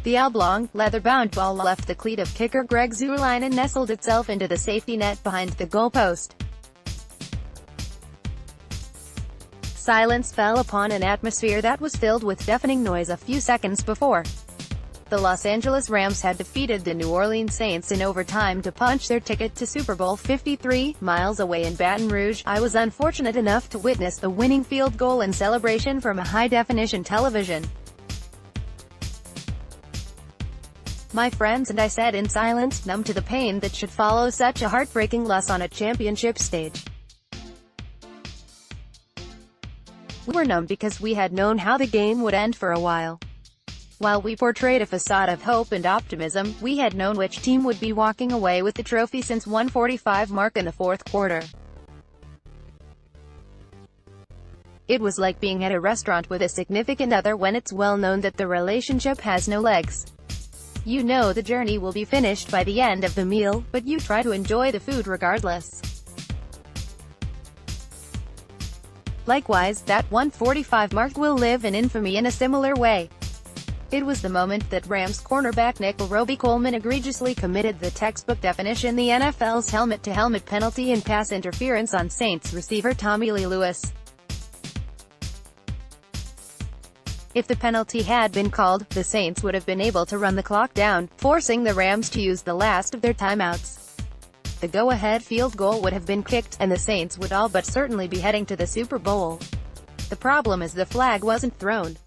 The oblong, leather-bound ball left the cleat of kicker Greg Zuerlein and nestled itself into the safety net behind the goalpost. Silence fell upon an atmosphere that was filled with deafening noise a few seconds before. The Los Angeles Rams had defeated the New Orleans Saints in overtime to punch their ticket to Super Bowl LIII. Miles away in Baton Rouge, I was unfortunate enough to witness the winning field goal and celebration from a high-definition television. My friends and I sat in silence, numb to the pain that should follow such a heartbreaking loss on a championship stage. We were numb because we had known how the game would end for a while. While we portrayed a facade of hope and optimism, we had known which team would be walking away with the trophy since 1:45 mark in the fourth quarter. It was like being at a restaurant with a significant other when it's well known that the relationship has no legs. You know the journey will be finished by the end of the meal, but you try to enjoy the food regardless. Likewise, that 1:45 mark will live in infamy in a similar way. It was the moment that Rams cornerback nickel Robey-Coleman egregiously committed the textbook definition the NFL's helmet-to-helmet penalty in pass interference on Saints receiver Tommy Lee Lewis. If the penalty had been called, the Saints would have been able to run the clock down, forcing the Rams to use the last of their timeouts. The go-ahead field goal would have been kicked, and the Saints would all but certainly be heading to the Super Bowl. The problem is the flag wasn't thrown.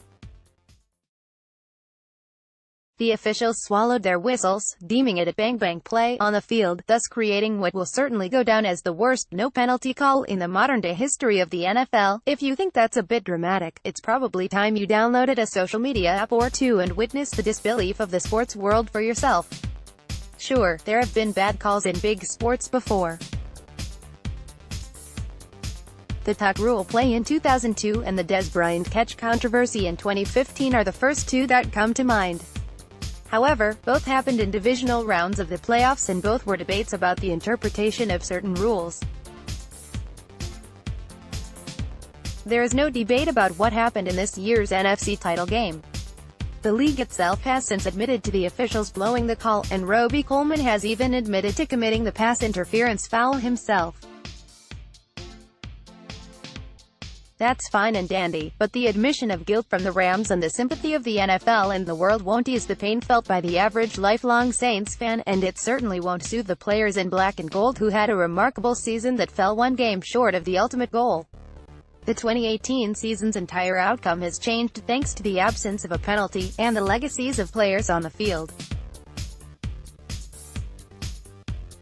The officials swallowed their whistles, deeming it a bang-bang play on the field, thus creating what will certainly go down as the worst no-penalty call in the modern-day history of the NFL. If you think that's a bit dramatic, it's probably time you downloaded a social media app or two and witnessed the disbelief of the sports world for yourself. Sure, there have been bad calls in big sports before. The tuck rule play in 2002 and the Dez Bryant catch controversy in 2015 are the first two that come to mind. However, both happened in divisional rounds of the playoffs and both were debates about the interpretation of certain rules. There is no debate about what happened in this year's NFC title game. The league itself has since admitted to the officials blowing the call, and Robey-Coleman has even admitted to committing the pass interference foul himself. That's fine and dandy, but the admission of guilt from the Rams and the sympathy of the NFL and the world won't ease the pain felt by the average lifelong Saints fan, and it certainly won't soothe the players in black and gold who had a remarkable season that fell one game short of the ultimate goal. The 2018 season's entire outcome has changed thanks to the absence of a penalty, and the legacies of players on the field.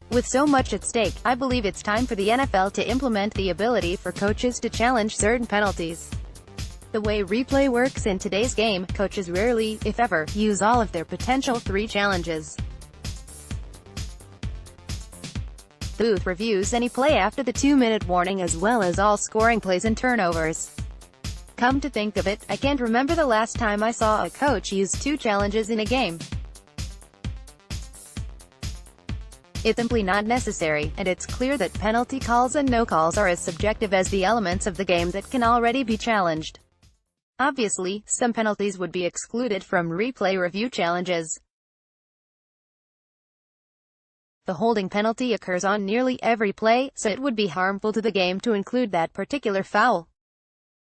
With so much at stake, I believe it's time for the NFL to implement the ability for coaches to challenge certain penalties. The way replay works in today's game, coaches rarely, if ever, use all of their potential 3 challenges. The booth reviews any play after the 2-minute warning as well as all scoring plays and turnovers. Come to think of it, I can't remember the last time I saw a coach use 2 challenges in a game. It's simply not necessary, and it's clear that penalty calls and no calls are as subjective as the elements of the game that can already be challenged. Obviously, some penalties would be excluded from replay review challenges. The holding penalty occurs on nearly every play, so it would be harmful to the game to include that particular foul.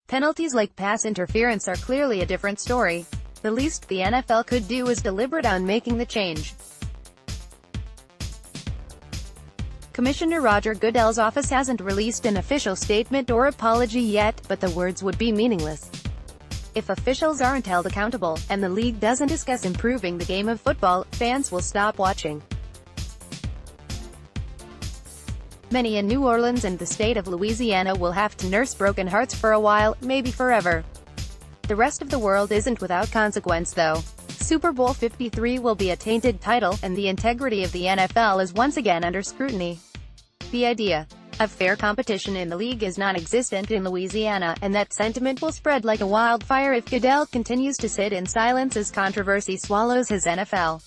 Penalties like pass interference are clearly a different story. The least the NFL could do is deliberate on making the change. Commissioner Roger Goodell's office hasn't released an official statement or apology yet, but the words would be meaningless if officials aren't held accountable, and the league doesn't discuss improving the game of football. Fans will stop watching. Many in New Orleans and the state of Louisiana will have to nurse broken hearts for a while, maybe forever. The rest of the world isn't without consequence though. Super Bowl LIII will be a tainted title, and the integrity of the NFL is once again under scrutiny. The idea of fair competition in the league is non-existent in Louisiana, and that sentiment will spread like a wildfire if Goodell continues to sit in silence as controversy swallows his NFL.